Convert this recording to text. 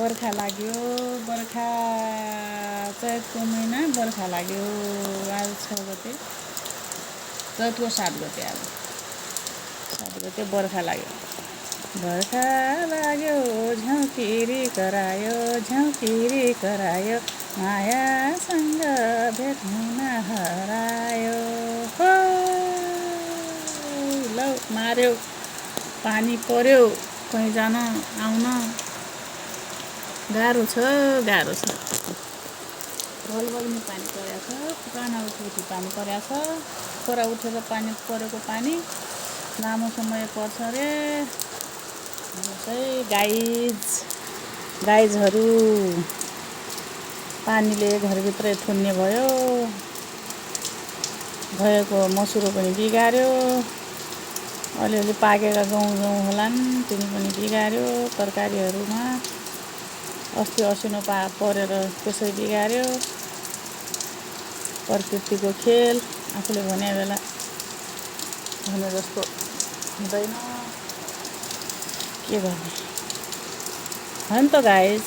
बर्खा लाग्यो बर्खा चैतको महिना बर्खा लाग्यो आज 6 गते चैतको 7 गते आज 7 गते बर्खा लाग्यो झौँकिरी करायो मायासँग भेट हुन हरायो हो लौ मार्यो पानी पर्यो कहीँ जान आउन गाह्रो छ भलभलमा पानी परेको छ पुराना उठी पानी परेको छ खोरा उठेर पानी परेको पानी लामो समय पर्छ रे गाइजहरू पानीले घरभित्रै थुन्ने भएको मसुरो पनि बिगार्यो अलिअलि पाकेका गहुँ होलान् तिनी पनि बिगार्यो तरकारीहरूमा अस्ति असिनो परेर त्यसै बिगार्यो प्रकृतिको खेल आफूले भने बेला भने जस्तो हुँदैन के गर्ने हो नि त गाइज